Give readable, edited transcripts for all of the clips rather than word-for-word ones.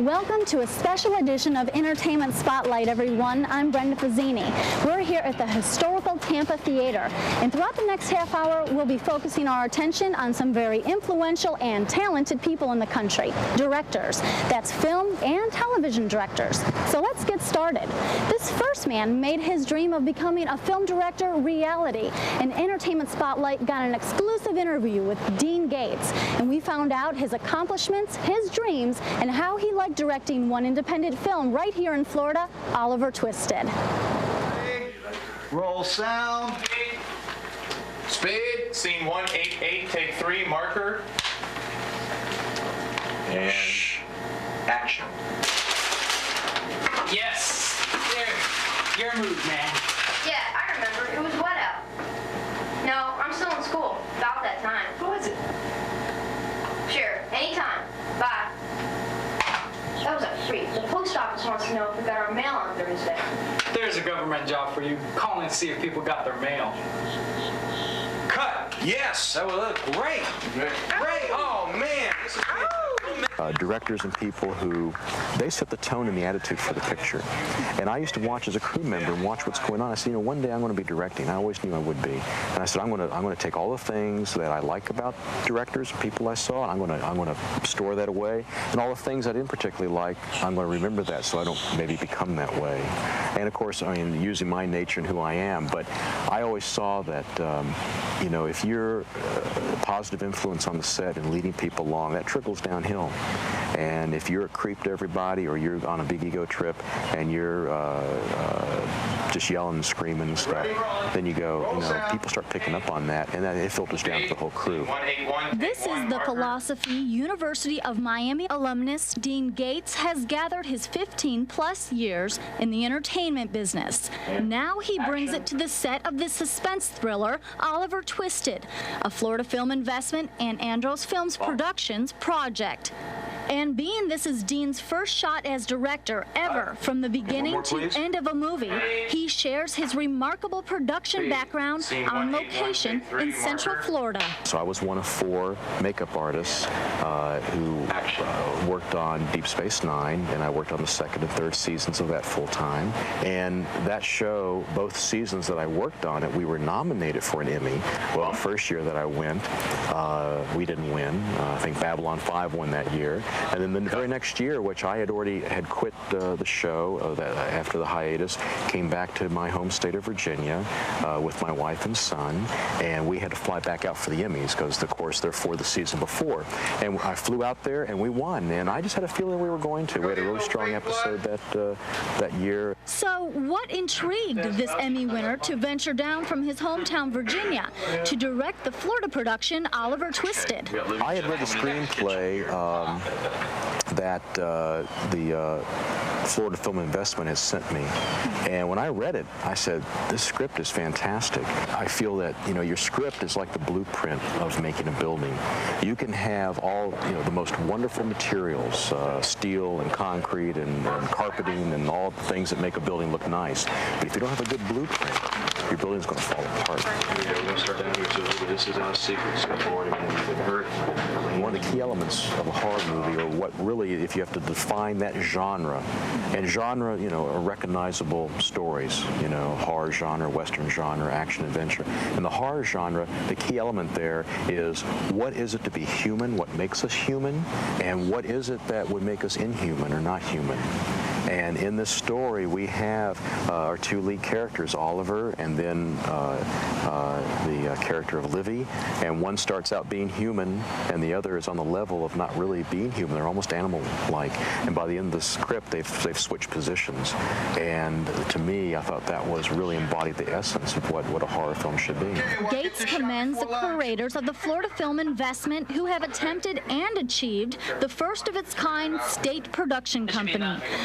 Welcome to a special edition of Entertainment Spotlight, everyone. I'm Brenda FAZZINI. We're here at the historical Tampa Theater, and throughout the next half hour, we'll be focusing our attention on some very influential and talented people in the country, directors. That's film and television directors. So let's get started. This first man made his dream of becoming a film director reality, and Entertainment Spotlight got an exclusive interview with Dean Gates, and we found out his accomplishments, his dreams, and how he liked directing one independent film right here in Florida, Oliver Twisted. Roll sound. Speed. Scene 188, take 3, marker. And action. Yes. There. Your move, man. Yeah, I remember. It was wet out. No, I'm still in school. About that time. Who is it? Sure, anytime. Bye. That was a freak. The post office wants to know if we got our mail on Thursday. There's a government job for you. Call and see if people got their mail. Cut. Yes, that was great. Great. Oh man, this is fantastic. Directors and people who, they set the tone and the attitude for the picture. And I used to watch as a crew member and watch what's going on. I said, you know, one day I'm going to be directing. I always knew I would be. And I said, I'm going to take all the things that I like about directors, people I saw, and I'm going to store that away. And all the things I didn't particularly like, I'm going to remember that so I don't maybe become that way. And of course, I mean, using my nature and who I am, but I always saw that, you know, if you're a positive influence on the set and leading people along, that trickles downhill. And if you're a creep to everybody, or you're on a big ego trip and you're just yelling and screaming and stuff, then you go, you know, people start picking up on that, and then it filters down to the whole crew. This is the Philosophy University of Miami alumnus Dean Gates has gathered his 15-plus years in the entertainment business. Now he brings it to the set of the suspense thriller Oliver Twisted, a Florida Film Investment and Andros Films Productions project. And being this is Dean's first shot as director ever, from the beginning to end of a movie, he shares his remarkable production background on location in Central Florida. So I was one of 4 makeup artists who worked on Deep Space Nine, and I worked on the 2nd and 3rd seasons of that full time. And that show, both seasons that I worked on it, we were nominated for an Emmy. Well, the first year that I went, we didn't win. I think Babylon 5 won that year. And then the very next year, which I had already quit the show after the hiatus, came back to my home state of Virginia with my wife and son, and we had to fly back out for the Emmys because, of course, they're for the season before. And I flew out there and we won, and I just had a feeling we were going to. We had a really strong episode that year. So what intrigued this Emmy winner to venture down from his hometown, Virginia, to direct the Florida production Oliver Twisted? I had read the screenplay that the Florida Film Investment has sent me, and when I read it, I said, this script is fantastic. I feel that, you know, your script is like the blueprint of making a building. You can have all, you know, the most wonderful materials, steel and concrete and carpeting and all the things that make a building look nice, but if you don't have a good blueprint, your building's going to fall apart. We're going to start down here, so this is not a secret. So one of the key elements of a horror movie, or what really, if you have to define that genre, and genre, you know, are recognizable stories, you know, horror genre, western genre, action adventure. In the horror genre, the key element there is, what is it to be human, what makes us human, and what is it that would make us inhuman or not human. And in this story, we have our 2 lead characters, Oliver, and then the character of Livy. And one starts out being human, and the other is on the level of not really being human. They're almost animal-like. And by the end of the script, they've switched positions. And to me, I thought that was really embodied the essence of what a horror film should be. Gates commends the curators of the Florida Film Investment who have attempted and achieved the first of its kind state production company,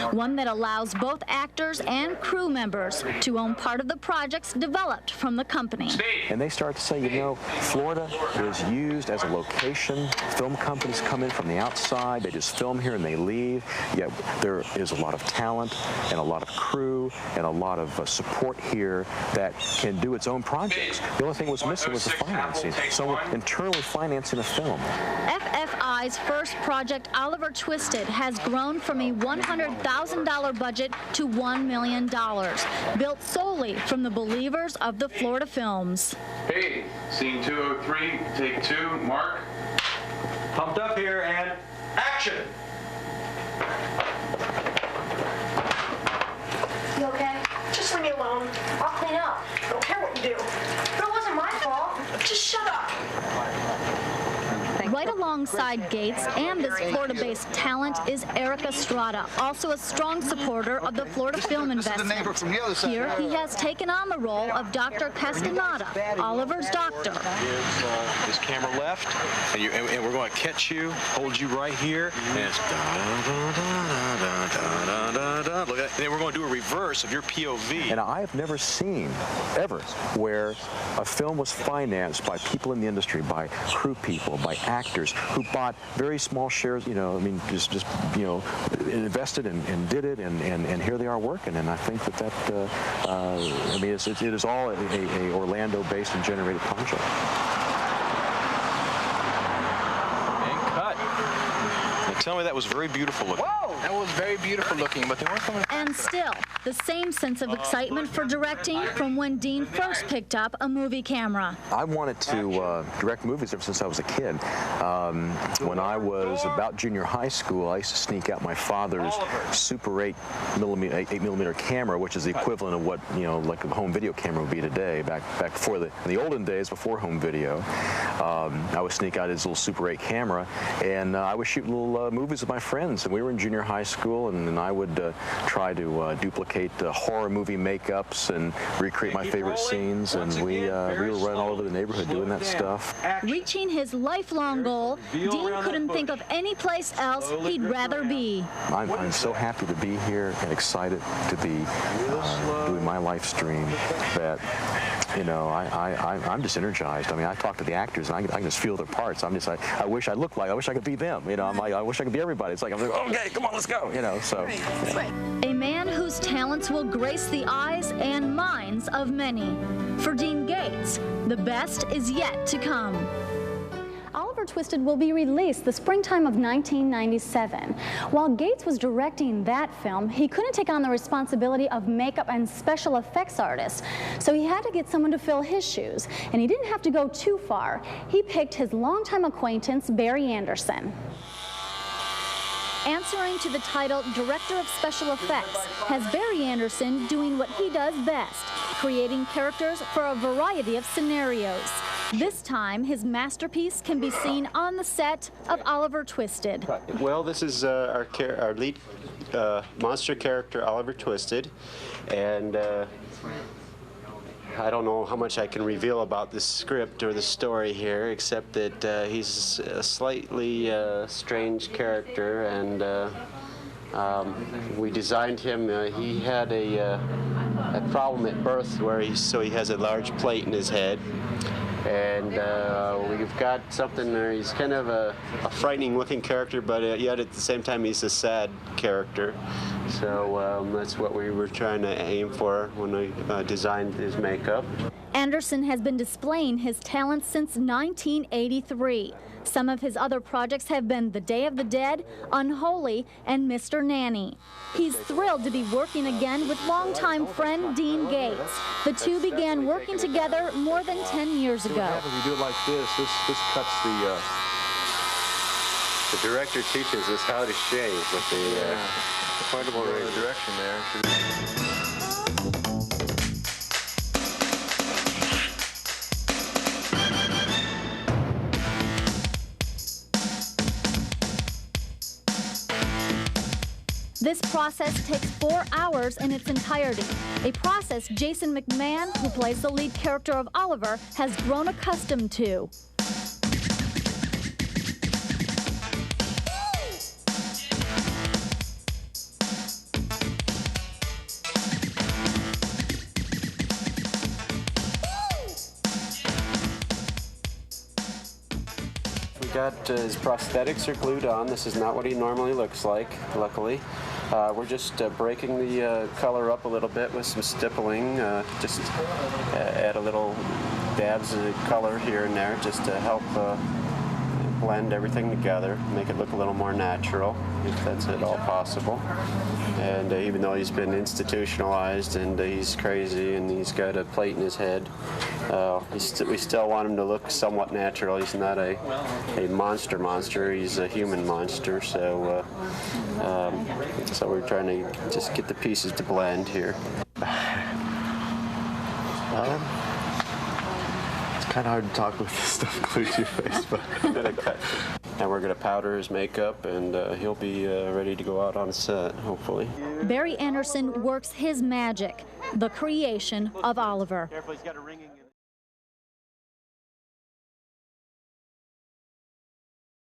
one that allows both actors and crew members to own part of the projects developed from the company. And they start to say, you know, Florida is used as a location. Film companies come in from the outside, they just film here and they leave. Yet there is a lot of talent and a lot of crew and a lot of support here that can do its own projects. The only thing that was missing was the financing. So internally financing a film. FFI guy's first project, Oliver Twisted, has grown from a $100,000 budget to $1 million, built solely from the believers of the Florida films. Hey, scene 203, take 2, Mark. Pumped up here and action! You okay? Just leave me alone. I'll clean up. I don't care what you do. But it wasn't my fault. Just shut up. Right alongside Gates and this Florida-based talent is ERIK ESTRADA, also a strong supporter of the Florida film investment. Here, he has taken on the role of Dr. Castaneda, Oliver's doctor. This camera left, and we're going to catch you, hold you right here, and it's da-da-da-da-da-da-da-da. Look at that. And then we're going to do a reverse of your POV. And I have never seen, ever, where a film was financed by people in the industry, by crew people, by actors who bought very small shares, you know, I mean, just you know, invested and did it, and here they are working. And I think that I mean, it is all a Orlando-based and generated project. And cut. Now tell me that was very beautiful looking. Whoa! That was very beautiful looking, but they weren't coming. And still, the same sense of excitement for directing from when Dean first picked up a movie camera. I wanted to direct movies ever since I was a kid. When I was about junior high school, I used to sneak out my father's Super 8 millimeter camera, which is the equivalent of what, you know, like a home video camera would be today. Back before in the olden days, before home video, I would sneak out his little Super 8 camera, and I would shoot little movies with my friends. And we were in junior high school, and I would try to duplicate horror movie makeups and recreate my favorite scenes, and we were running all over the neighborhood doing that stuff. Reaching his lifelong goal, Dean couldn't think of any place else he'd rather be. I'm so happy to be here and excited to be doing my live stream that, you know, I'm just energized. I mean, I talk to the actors and I can just feel their parts. I'm just like, I wish I looked like, I wish I could be them. You know, I'm like, I wish I could be everybody. It's like, I'm like, okay, come on, let's go. You know, so. A man whose talents will grace the eyes and minds of many. For Dean Gates, the best is yet to come. Oliver Twisted will be released the springtime of 1997. While Gates was directing that film, he couldn't take on the responsibility of makeup and special effects artists, so he had to get someone to fill his shoes. And he didn't have to go too far. He picked his longtime acquaintance, Barry Anderson. Answering to the title Director of Special Effects has Barry Anderson doing what he does best, creating characters for a variety of scenarios. This time, his masterpiece can be seen on the set of Oliver Twisted. Well, this is our lead monster character, Oliver Twisted, and I don't know how much I can reveal about the script or the story here, except that he's a slightly strange character, and we designed him. He had a problem at birth where he has a large plate in his head. And we've got something there. He's kind of a frightening looking character, but yet at the same time he's a sad character. So that's what we were trying to aim for when we designed his makeup. Anderson has been displaying his talents since 1983. Some of his other projects have been The Day of the Dead, Unholy, and Mr. Nanny. He's thrilled to be working again with longtime friend Dean Gates. The two began working together more than 10 years ago. If you do it like this cuts The director teaches us how to shave with the pointable razor. direction there. This process takes 4 hours in its entirety, a process Jason McMahon, who plays the lead character of Oliver, has grown accustomed to. His prosthetics are glued on. This is not what he normally looks like, luckily. We're just breaking the color up a little bit with some stippling, just add a little dabs of color here and there just to help blend everything together, make it look a little more natural, if that's at all possible. And even though he's been institutionalized and he's crazy and he's got a plate in his head, we still want him to look somewhat natural. He's not a monster, he's a human monster, so so we're trying to just get the pieces to blend here. It's kind of hard to talk with this stuff glued to your face, but and we're going to powder his makeup, and he'll be ready to go out on set, hopefully. Barry Anderson works his magic, the creation of Oliver. Careful, he's got a ringing